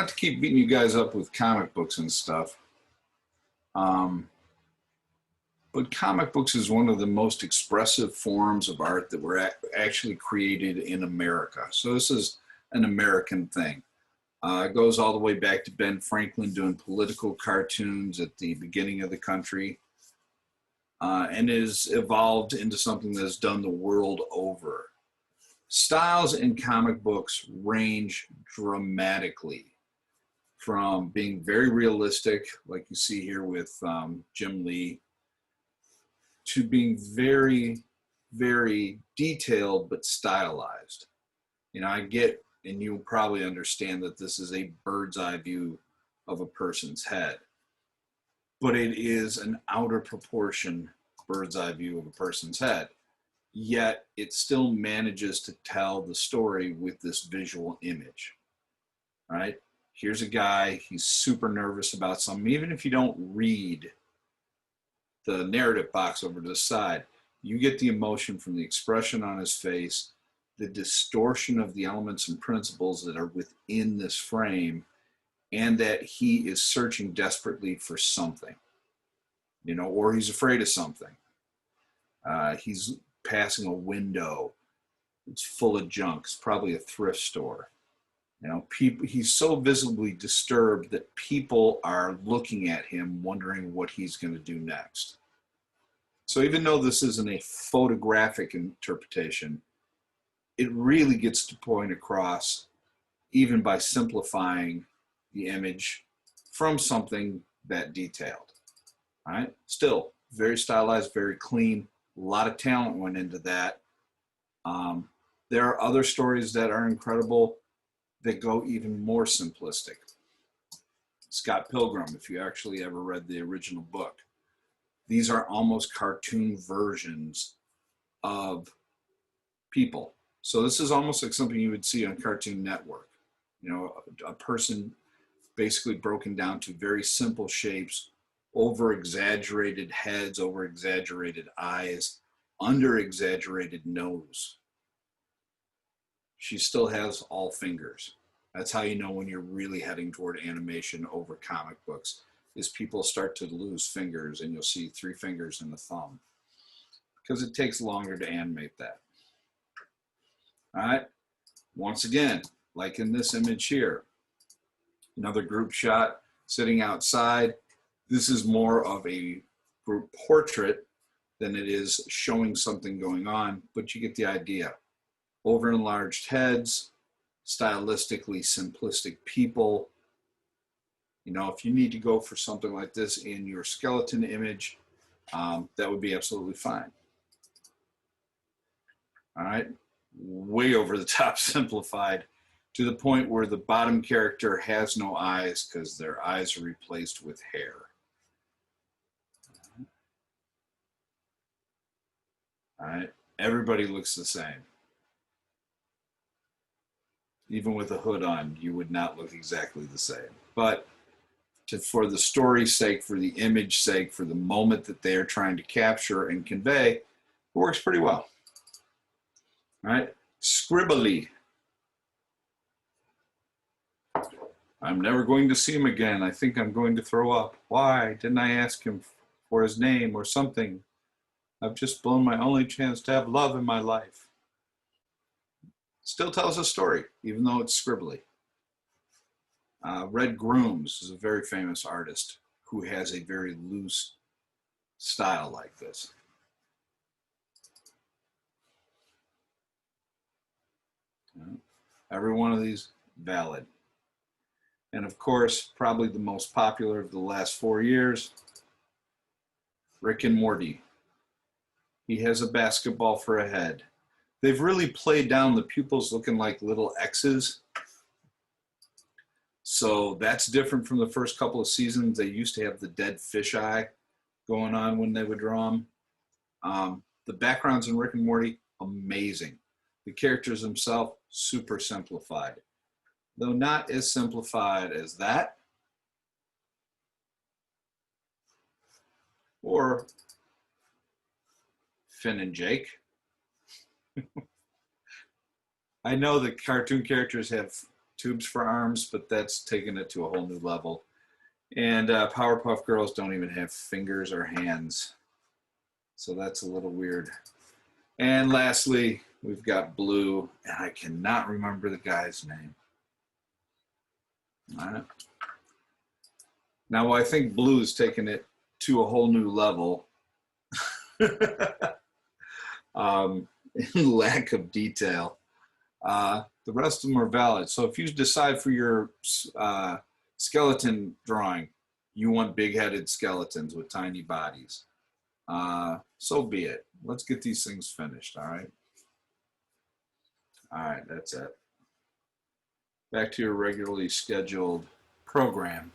not to keep beating you guys up with comic books and stuff, but comic books is one of the most expressive forms of art that were actually created in America. So this is an American thing. It goes all the way back to Ben Franklin doing political cartoons at the beginning of the country, and is evolved into something that's done the world over. Styles in comic books range dramatically from being very realistic, like you see here with Jim Lee, to being very, very detailed but stylized. You know, I get, and you'll probably understand that this is a bird's eye view of a person's head, but it is an outer proportion bird's eye view of a person's head. Yet it still manages to tell the story with this visual image, right? Here's a guy, he's super nervous about something. Even if you don't read the narrative box over to the side, you get the emotion from the expression on his face, the distortion of the elements and principles that are within this frame, and that he is searching desperately for something, you know, or he's afraid of something. He's passing a window. It's full of junk. It's probably a thrift store. You know, he's so visibly disturbed that people are looking at him wondering what he's going to do next. So even though this isn't a photographic interpretation, it really gets the point across even by simplifying the image from something that detailed. All right? Still, very stylized, very clean. A lot of talent went into that. There are other stories that are incredible that go even more simplistic. Scott Pilgrim, if you actually ever read the original book, these are almost cartoon versions of people. So this is almost like something you would see on Cartoon Network. You know, a person basically broken down to very simple shapes, over-exaggerated heads, over-exaggerated eyes, under-exaggerated nose. She still has all fingers. That's how you know when you're really heading toward animation over comic books, is people start to lose fingers and you'll see 3 fingers and a thumb, because it takes longer to animate that. All right, once again, like in this image here, another group shot sitting outside. This is more of a group portrait than it is showing something going on, but you get the idea. Over enlarged heads, stylistically simplistic people. You know, if you need to go for something like this in your skeleton image, that would be absolutely fine. All right, way over the top simplified to the point where the bottom character has no eyes because their eyes are replaced with hair. All right, everybody looks the same. Even with a hood on, you would not look exactly the same. But for the story's sake, for the image sake, for the moment that they are trying to capture and convey, it works pretty well. All right, Scribbly. I'm never going to see him again. I think I'm going to throw up. Why didn't I ask him for his name or something? I've just blown my only chance to have love in my life. Still tells a story, even though it's scribbly. Red Grooms is a very famous artist who has a very loose style like this. Every one of these valid. And of course, probably the most popular of the last 4 years, Rick and Morty. He has a basketball for a head. They've really played down the pupils looking like little X's. So that's different from the first couple of seasons. They used to have the dead fish eye going on when they would draw them. The backgrounds in Rick and Morty, amazing. The characters themselves, super simplified. Though not as simplified as that, or Finn and Jake. I know the cartoon characters have tubes for arms, but that's taking it to a whole new level. And Powerpuff Girls don't even have fingers or hands. So that's a little weird. And lastly, we've got Blue, and I cannot remember the guy's name. All right. Now, I think Blue's taken it to a whole new level. In lack of detail. The rest of them are valid. So if you decide for your skeleton drawing, you want big-headed skeletons with tiny bodies, so be it. Let's get these things finished, all right? All right, that's it. Back to your regularly scheduled program.